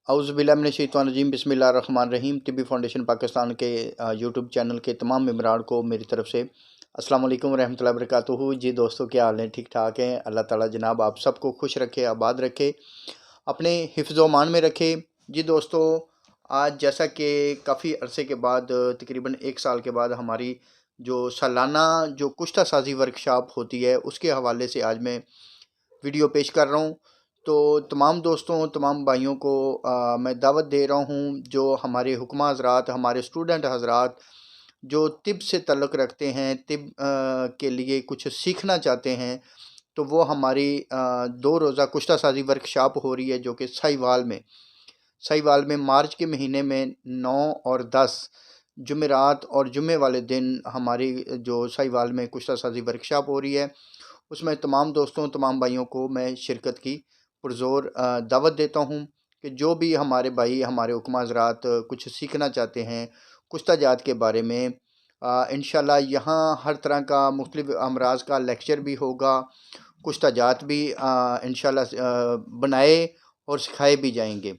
औज़ुबिल्लाहिमिनश्शैतानिर्रजीम बिस्मिल्लाहिर्रहमानिर्रहीम। तिब्बी फाउंडेशन पाकिस्तान के YouTube channel के तमाम मेंबरान को मेरी तरफ से अस्सलाम वालेकुम रहमतुल्लाहि व बरकातुहू। जी दोस्तों, क्या हाल है? ठीक ठाक हैं? अल्लाह ताला जनाब आप सबको खुश रखे, आबाद रखे, अपने हिफ्ज़ व अमान में रखे। जी दोस्तों, आज जैसा कि काफ़ी अरसे के बाद तकरीबन 1 साल के बाद हमारी जो सालाना जो कुश्ता साज़ी वर्कशॉप होती है उसके हवाले से आज मैं वीडियो पेश कर रहा हूँ। तो तमाम दोस्तों, तमाम भाइयों को मैं दावत दे रहा हूँ, जो हमारे हुक्मा हज़रात, हमारे स्टूडेंट हज़रात जो तिब से ताल्लुक़ रखते हैं, तिब के लिए कुछ सीखना चाहते हैं, तो वो हमारी 2 रोज़ा कुश्ता साज़ी वर्कशॉप हो रही है, जो कि साहिवाल में मार्च के महीने में 9 और 10 जुमेरात और जुमे वाले दिन हमारी जो साहिवाल में कुश्ता साज़ी वर्कशॉप हो रही है, उसमें तमाम दोस्तों, तमाम भाइयों को मैं शिरकत की पुरज़ोर दावत देता हूँ कि जो भी हमारे भाई, हमारे हुक्मा हज़रात कुछ सीखना चाहते हैं कुश्ता जात के बारे में, इंशाल्लाह यहाँ हर तरह का मुख्तलिफ़ अमराज़ का लेक्चर भी होगा, कुश्ता जात भी इंशाल्लाह बनाए और सिखाए भी जाएंगे।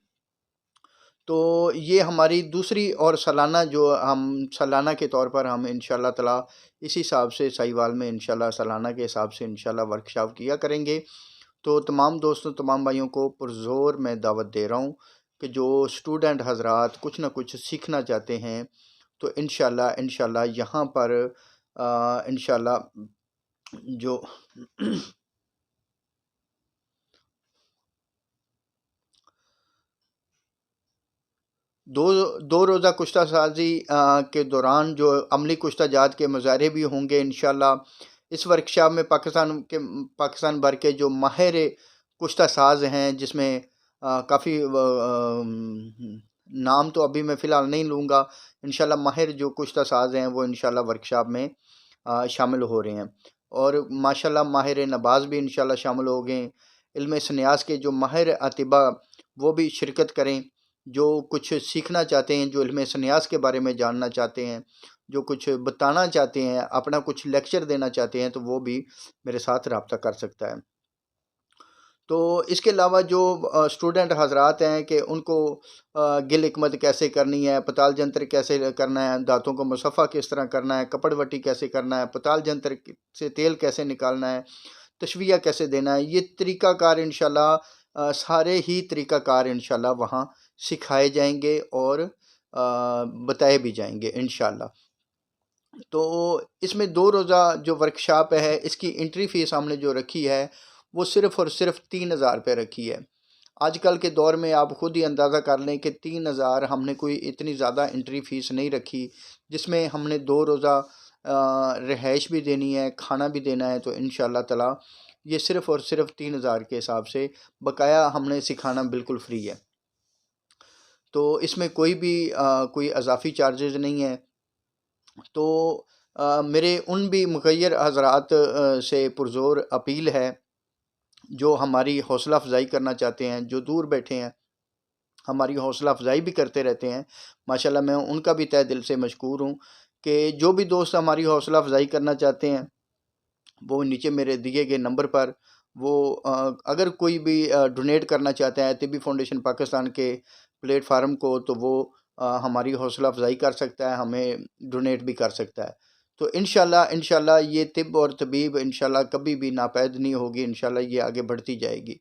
तो ये हमारी दूसरी और सालाना जो हम सालाना के तौर पर हम इंशाल्लाह ताला इसी हिसाब से साहिवाल में इंशाल्लाह सालाना के हिसाब से इंशाल्लाह वर्कशॉप किया करेंगे। तो तमाम दोस्तों, तमाम भाइयों को पुरज़ोर मैं दावत दे रहा हूँ कि जो स्टूडेंट हज़रात कुछ ना कुछ सीखना चाहते हैं, तो इंशाल्लाह यहाँ पर इंशाल्लाह जो दो दो रोज़ा कुश्ता साज़ी के दौरान जो अमली कुश्ता जात के मुज़ाहरे भी होंगे इंशाल्लाह। इस वर्कशॉप में पाकिस्तान भर के जो माहिर कुश्ता साज़ हैं, जिसमें काफ़ी नाम तो अभी मैं फ़िलहाल नहीं लूँगा, इंशाल्लाह माहिर जो कुश्ता साज़ हैं वो इंशाल्लाह वर्कशॉप में शामिल हो रहे हैं। और माशाल्लाह माहिर नबाज़ भी इंशाल्लाह शामिल हो गए। इल्म सन्यास के जो माहिर अतिबा वो भी शिरकत करें, जो कुछ सीखना चाहते हैं, जो इल्म सन्यास के बारे में जानना चाहते हैं, जो कुछ बताना चाहते हैं, अपना कुछ लेक्चर देना चाहते हैं, तो वो भी मेरे साथ रब्ता कर सकता है। तो इसके अलावा जो स्टूडेंट हज़रात हैं कि उनको गिल हिकमत कैसे करनी है, पताल जंतर कैसे करना है, दांतों को मुसफ़ा किस तरह करना है, कपड़वटी कैसे करना है, पताल जंतर से तेल कैसे निकालना है, तशविया कैसे देना है, ये तरीक़ाकार इंशाल्लाह सारे ही तरीक़ाकार इंशाल्लाह वहाँ सिखाए जाएंगे और बताए भी जाएंगे इंशाल्लाह। तो इसमें 2 रोज़ा जो वर्कशॉप है, इसकी एंट्री फ़ीस हमने जो रखी है वो सिर्फ़ और सिर्फ 3,000 रुपये रखी है। आजकल के दौर में आप ख़ुद ही अंदाज़ा कर लें कि 3,000 हमने कोई इतनी ज़्यादा एंट्री फ़ीस नहीं रखी, जिसमें हमने 2 रोज़ा रिहाइश भी देनी है, खाना भी देना है। तो इंशाल्लाह ताला ये सिर्फ़ और सिर्फ 3,000 के हिसाब से, बकाया हमने सिखाना बिल्कुल फ्री है। तो इसमें कोई भी कोई इजाफ़ी चार्जेज़ नहीं है। तो मेरे उन भी मुख़य्यर हज़रात से पुरज़ोर अपील है जो हमारी हौसला अफ़ज़ाई करना चाहते हैं, जो दूर बैठे हैं, हमारी हौसला अफ़ज़ाई भी करते रहते हैं। माशाल्लाह मैं उनका भी तहे दिल से मशकूर हूँ कि जो भी दोस्त हमारी हौसला अफ़ज़ाई करना चाहते हैं, वो नीचे मेरे दिए गए नंबर पर वो अगर कोई भी डोनेट करना चाहता है तिब्बी फाउंडेशन पाकिस्तान के प्लेटफार्म को, तो वो हमारी हौसला अफ़ज़ाई कर सकता है, हमें डोनेट भी कर सकता है। तो इंशाल्लाह ये तिब और तबीब इंशाल्लाह कभी भी नापैद नहीं होगी, इंशाल्लाह ये आगे बढ़ती जाएगी।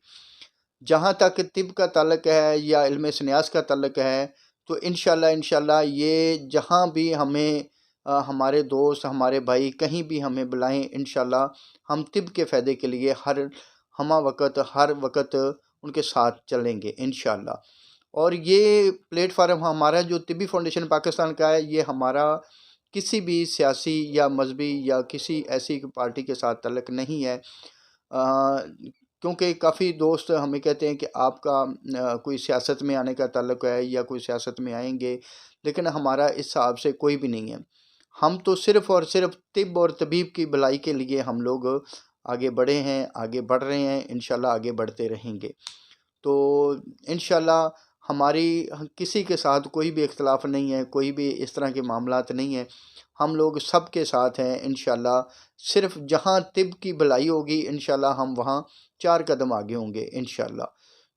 जहाँ तक तिब का ताल्लुक़ है या इल्म सन्यास का ताल्लुक़ है, तो इंशाल्लाह ये जहाँ भी हमें हमारे दोस्त, हमारे भाई कहीं भी हमें बुलाएं, इंशाल्लाह हम तिब के फ़ायदे के लिए हर वक़्त उनके साथ चलेंगे इंशाल्लाह। और ये प्लेटफार्म हमारा जो तिब्बी फाउंडेशन पाकिस्तान का है, ये हमारा किसी भी सियासी या मजहबी या किसी ऐसी पार्टी के साथ ताल्लुक़ नहीं है। क्योंकि काफ़ी दोस्त हमें कहते हैं कि आपका कोई सियासत में आने का ताल्लुक़ है या कोई सियासत में आएंगे, लेकिन हमारा इस हिसाब से कोई भी नहीं है। हम तो सिर्फ़ और सिर्फ तिब और तबीब की भलाई के लिए हम लोग आगे बढ़े हैं, आगे बढ़ रहे हैं, इंशाल्लाह आगे बढ़ते रहेंगे। तो इंशाल्लाह हमारी किसी के साथ कोई भी इख्तलाफ नहीं है, कोई भी इस तरह के मामलात नहीं है, हम लोग सब के साथ हैं इंशाल्लाह। सिर्फ जहाँ तिब की भलाई होगी इंशाल्लाह हम वहाँ 4 कदम आगे होंगे इंशाल्लाह।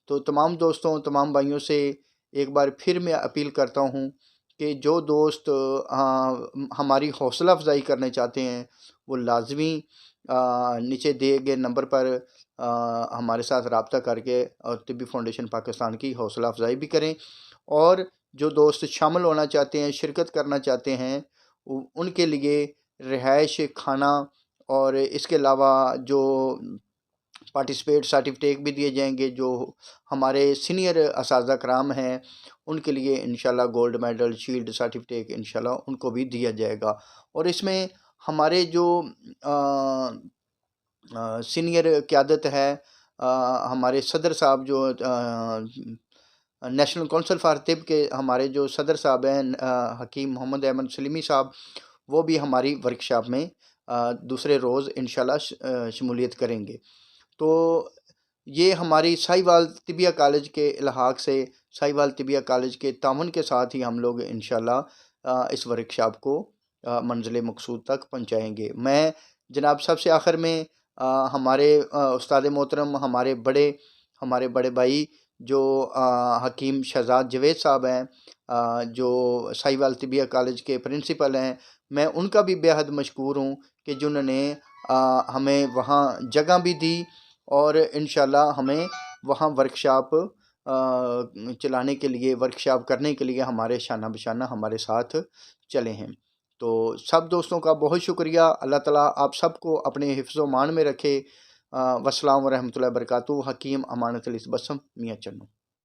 तो तमाम दोस्तों, तमाम भाइयों से ایک بار پھر میں اپیل کرتا ہوں کہ جو دوست ہماری حوصلہ افزائی کرنے چاہتے ہیں وہ لازمی نیچے دیے گئے نمبر پر ہمارے ساتھ رابطہ کر کے اور طبی فاؤنڈیشن پاکستان کی حوصلہ افزائی بھی کریں، اور جو دوست شامل ہونا چاہتے ہیں، شرکت کرنا چاہتے ہیں، ان کے لیے رہائش، کھانا اور اس کے علاوہ جو پارٹیسپیٹ سرٹیفکیٹ بھی دیے جائیں گے۔ جو ہمارے سینئر اساتذہ کرام ہیں ان کے لیے انشاءاللہ گولڈ میڈل، شیلڈ، سرٹیفکیٹ انشاءاللہ ان کو بھی دیا جائے گا۔ اور اس میں ہمارے جو سینئر قیادت ہے، ہمارے صدر صاحب جو نیشنل کونسل فار طب کے ہمارے جو صدر صاحب ہیں حکیم محمد احمد سلیمی صاحب، وہ بھی ہماری ورکشاپ میں دوسرے روز انشاءاللہ شمولیت کریں گے۔ تو یہ ہماری ساہیوال طبیہ کالج کے الحاق سے، ساہیوال طبیہ کالج کے تعاون کے ساتھ ہی ہم لوگ انشاءاللہ اس ورکشاپ کو منزل مقصود تک پہنچائیں گے۔ میں جناب سب سے آخر میں ہمارے استاد محترم، ہمارے بڑے بھائی جو حکیم شہزاد جوید صاحب ہیں، جو ساہیوال طبیہ کالج کے پرنسپل ہیں، میں ان کا بھی بے حد مشکور ہوں کہ جنہوں نے ہمیں وہاں جگہ بھی دی اور انشاءاللہ ہمیں وہاں ورکشاپ چلانے کے لیے، ورکشاپ کرنے کے لیے ہمارے شانہ بشانہ ہمارے ساتھ چلے ہیں۔ تو سب دوستوں کا بہت شکریہ۔ اللہ تعالیٰ آپ سب کو اپنے حفظ و امان میں رکھے۔ والسلام ورحمۃ اللہ وبرکاتہ۔ حکیم امانت علی بسم، میاں چنو۔